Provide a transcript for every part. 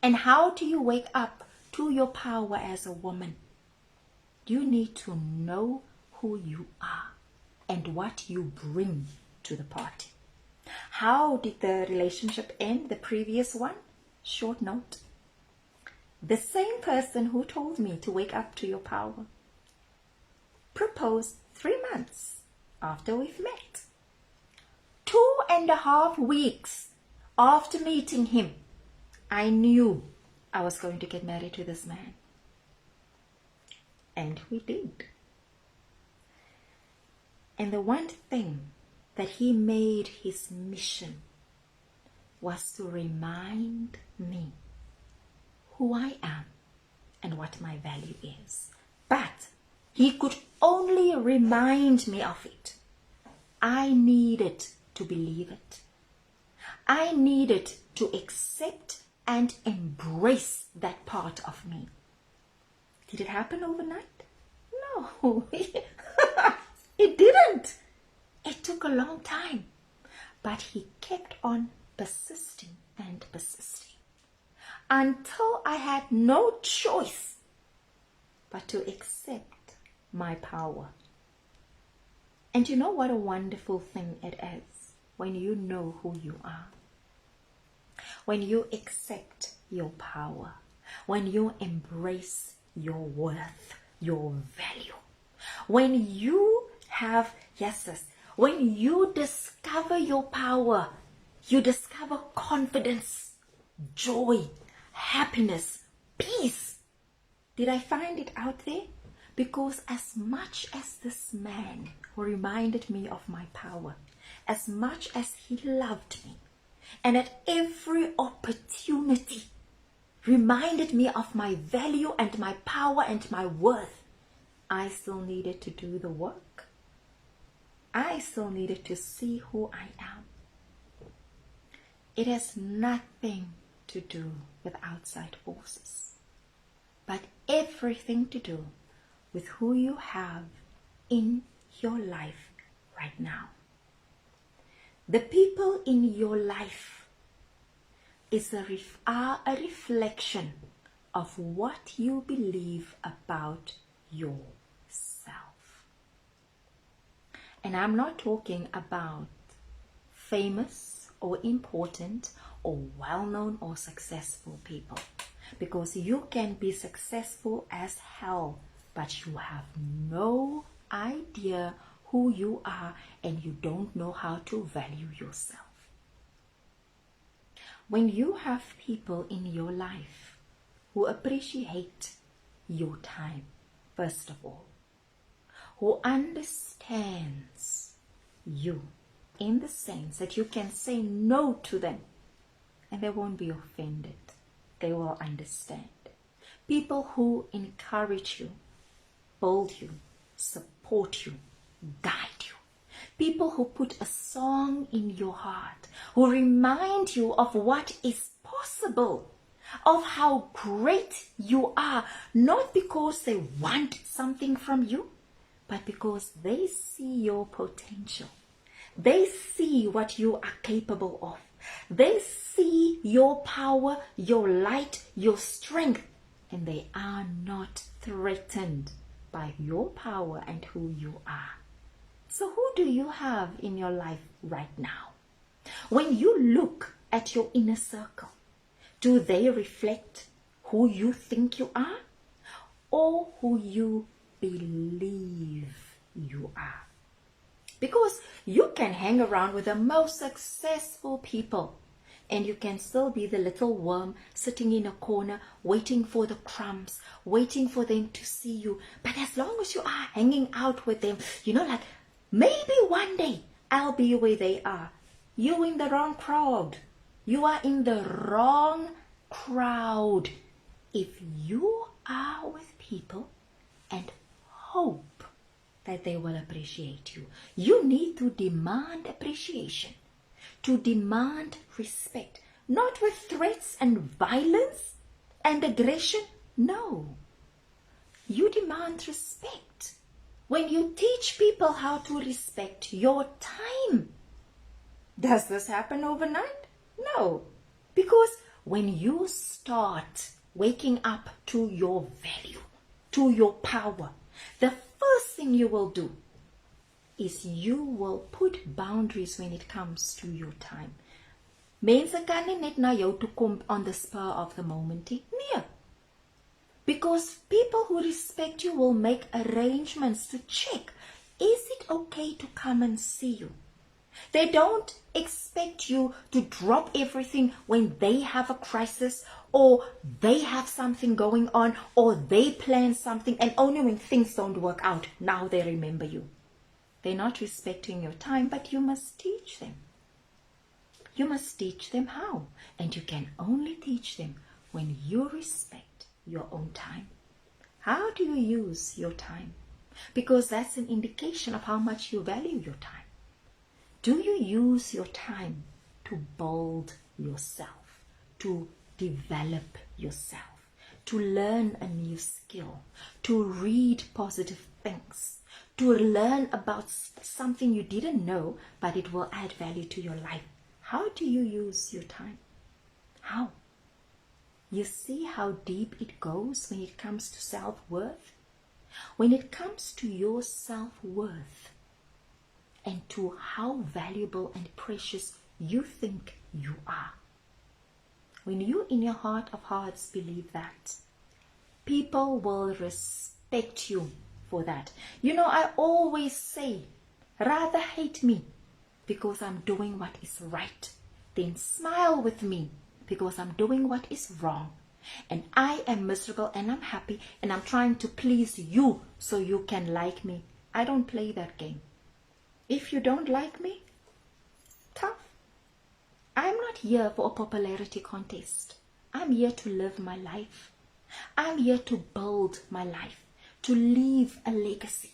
And how do you wake up to your power as a woman? You need to know who you are and what you bring to the party. How did the relationship end, the previous one? Short note. The same person who told me to wake up to your power proposed 3 months after we've met. 2.5 weeks after meeting him, I knew I was going to get married to this man. And we did. And the one thing that he made his mission was to remind me who I am and what my value is. But he could only remind me of it. I needed to believe it. I needed to accept and embrace that part of me. Did it happen overnight? No, it didn't. It took a long time. But he kept on persisting and persisting until I had no choice but to accept my power. And you know what a wonderful thing it is when you know who you are. When you accept your power, when you embrace your worth, your value, when you have, when you discover your power, you discover confidence, joy, happiness, peace. Did I find it out there? Because as much as this man who reminded me of my power, as much as he loved me, and at every opportunity reminded me of my value and my power and my worth, I still needed to do the work. I still needed to see who I am. It has nothing to do with outside forces, but everything to do with who you have in your life right now. The people in your life are a reflection of what you believe about yourself. And I'm not talking about famous or important or well-known or successful people, because you can be successful as hell, but you have no idea who you are and you don't know how to value yourself. When you have people in your life who appreciate your time, first of all, who understands you in the sense that you can say no to them and they won't be offended, they will understand. People who encourage you, build you, support you, guide you. People who put a song in your heart, who remind you of what is possible, of how great you are, not because they want something from you, but because they see your potential. They see what you are capable of. They see your power, your light, your strength, and they are not threatened by your power and who you are. So who do you have in your life right now? When you look at your inner circle, do they reflect who you think you are or who you believe you are? Because you can hang around with the most successful people and you can still be the little worm sitting in a corner waiting for the crumbs, waiting for them to see you. But as long as you are hanging out with them, like maybe one day I'll be where they are. You're in the wrong crowd. You are in the wrong crowd. If you are with people and hope that they will appreciate you, you need to demand appreciation, to demand respect, not with threats and violence and aggression. No, you demand respect. When you teach people how to respect your time, does this happen overnight? No, because when you start waking up to your value, to your power, the first thing you will do is you will put boundaries when it comes to your time. Mense kan nie net na jou toe kom on the spur of the moment nie. Nee. Because people who respect you will make arrangements to check, is it okay to come and see you? They don't expect you to drop everything when they have a crisis or they have something going on or they plan something, and only when things don't work out, now they remember you. They're not respecting your time, but you must teach them. You must teach them how. And you can only teach them when you respect your own time. How do you use your time? Because that's an indication of how much you value your time. Do you use your time to build yourself, to develop yourself, to learn a new skill, to read positive things, to learn about something you didn't know, but it will add value to your life? How do you use your time? How? You see how deep it goes when it comes to self-worth? When it comes to your self-worth and to how valuable and precious you think you are. When you in your heart of hearts believe that, people will respect you for that. You know, I always say, rather hate me because I'm doing what is right, then smile with me because I'm doing what is wrong. And I am miserable and I'm happy and I'm trying to please you so you can like me. I don't play that game. If you don't like me, tough. I'm not here for a popularity contest. I'm here to live my life. I'm here to build my life, to leave a legacy.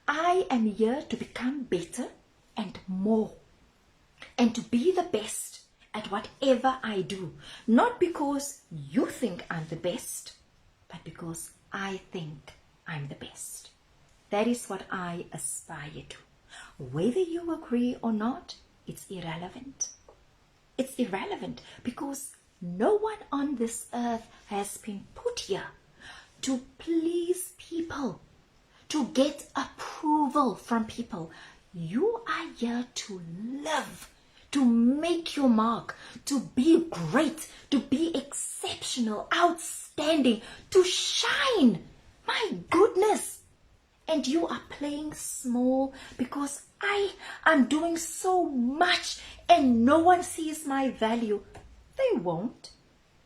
I am here to become better and more, and to be the best at whatever I do. Not because you think I'm the best, but because I think I'm the best. That is what I aspire to. Whether you agree or not, it's irrelevant. It's irrelevant because no one on this earth has been put here to please people, to get approval from people. You are here to live, to make your mark, to be great, to be exceptional, outstanding, to shine. My goodness. And you are playing small because I'm doing so much and no one sees my value. They won't.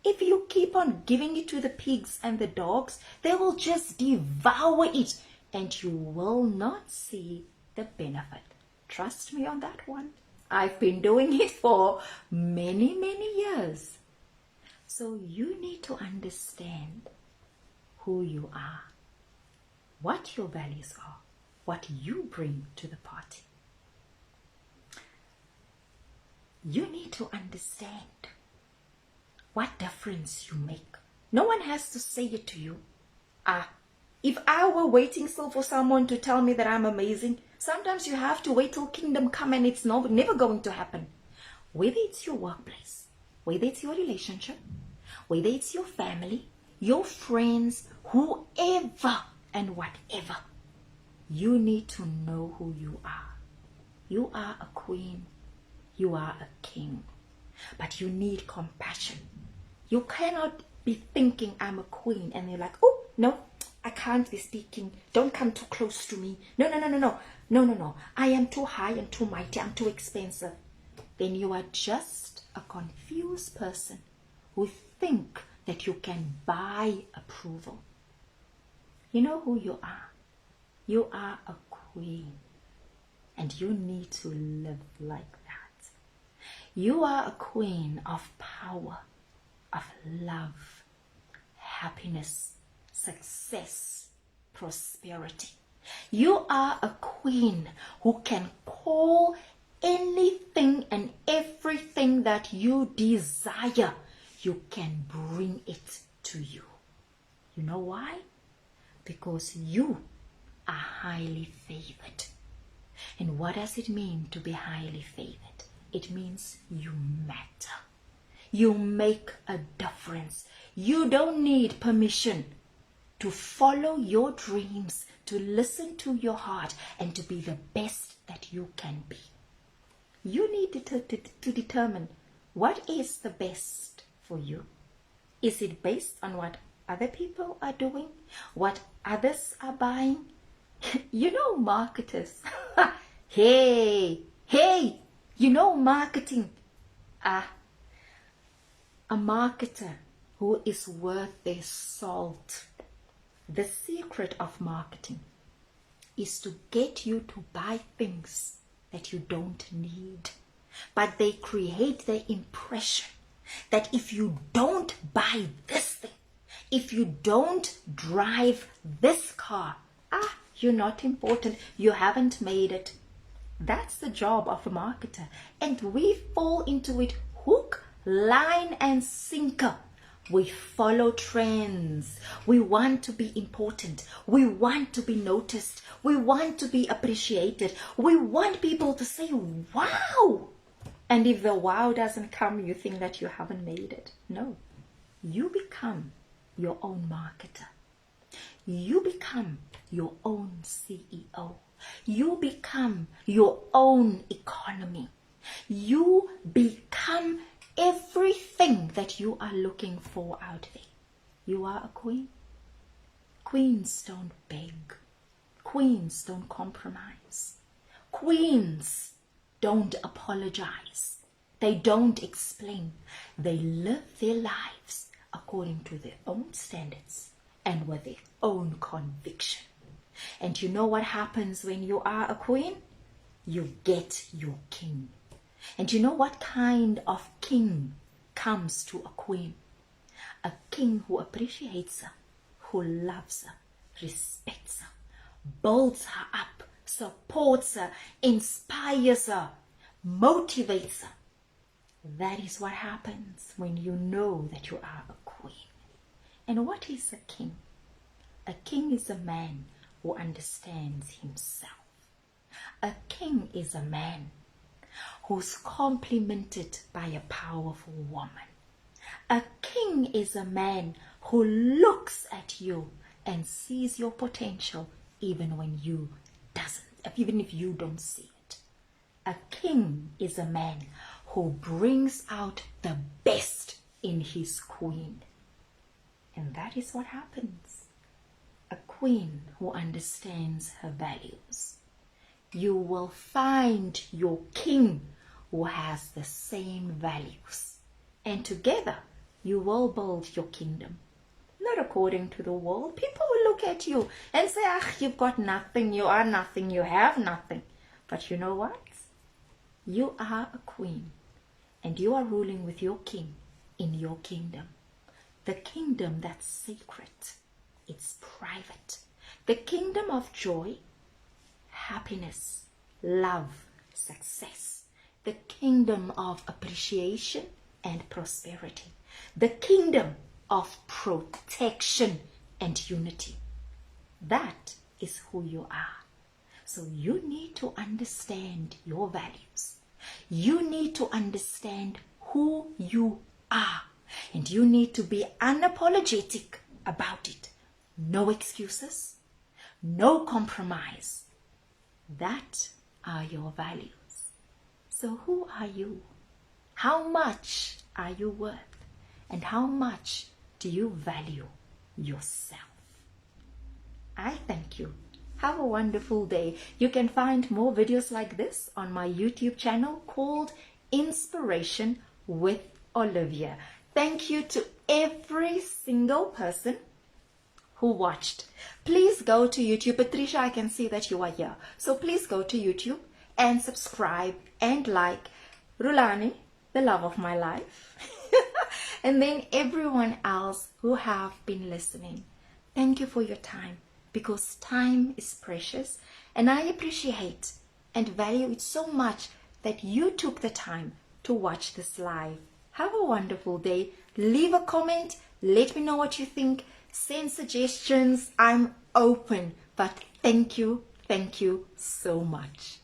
If you keep on giving it to the pigs and the dogs, they will just devour it and you will not see the benefit. Trust me on that one. I've been doing it for many, many years. So you need to understand who you are, what your values are, what you bring to the party. You need to understand what difference you make. No one has to say it to you. If I were waiting still for someone to tell me that I'm amazing, sometimes you have to wait till kingdom come and it's never going to happen. Whether it's your workplace, whether it's your relationship, whether it's your family, your friends, whoever and whatever, you need to know who you are. You are a queen. You are a king. But you need compassion. You cannot be thinking I'm a queen and you're like, oh, no, I can't be speaking. Don't come too close to me. No. I am too high and too mighty. I'm too expensive. Then you are just a confused person who think that you can buy approval. You know who you are. You are a queen. And you need to live like that. You are a queen of power, of love, happiness, success, prosperity. You are a queen who can call anything and everything that you desire. You can bring it to you. You know why? Because you are highly favored. And what does it mean to be highly favored? It means you matter. You make a difference. You don't need permission to follow your dreams, to listen to your heart, and to be the best that you can be. You need to determine what is the best for you. Is it based on what other people are doing? What others are buying? You know, marketers. Hey, you know marketing. A marketer who is worth their salt. The secret of marketing is to get you to buy things that you don't need. But they create the impression that if you don't buy this thing, if you don't drive this car, you're not important, you haven't made it. That's the job of a marketer. And we fall into it hook, line, and sinker. We follow trends. We want to be important. We want to be noticed. We want to be appreciated. We want people to say, wow. And if the wow doesn't come, you think that you haven't made it. No. You become your own marketer. You become your own CEO. You become your own economy. You become everything that you are looking for out there. You are a queen. Queens don't beg. Queens don't compromise. Queens don't apologize. They don't explain. They live their lives according to their own standards and with their own conviction. And you know what happens when you are a queen? You get your king. And you know what kind of king comes to a queen? A king who appreciates her, who loves her, respects her, builds her up, supports her, inspires her, motivates her. That is what happens when you know that you are a queen. And what is a king? A king is a man who understands himself. A king is a man who's complemented by a powerful woman. A king is a man who looks at you and sees your potential even if you don't see it. A king is a man who brings out the best in his queen. And that is what happens. A queen who understands her values. You will find your king who has the same values. And together, you will build your kingdom. Not according to the world. People will look at you and say, you've got nothing, you are nothing, you have nothing. But you know what? You are a queen. And you are ruling with your king in your kingdom. The kingdom that's sacred. It's private. The kingdom of joy, happiness, love, success. The kingdom of appreciation and prosperity. The kingdom of protection and unity. That is who you are. So you need to understand your values. You need to understand who you are. And you need to be unapologetic about it. No excuses. No compromise. That are your values. So who are you? How much are you worth? And how much do you value yourself? I thank you. Have a wonderful day. You can find more videos like this on my YouTube channel called Inspiration with Olivia. Thank you to every single person who watched. Please go to YouTube. Patricia, I can see that you are here. So please go to YouTube and subscribe and like Rulani, the love of my life. And then everyone else who have been listening. Thank you for your time, because time is precious and I appreciate and value it so much that you took the time to watch this live. Have a wonderful day. Leave a comment. Let me know what you think. Send suggestions. I'm open. But thank you so much.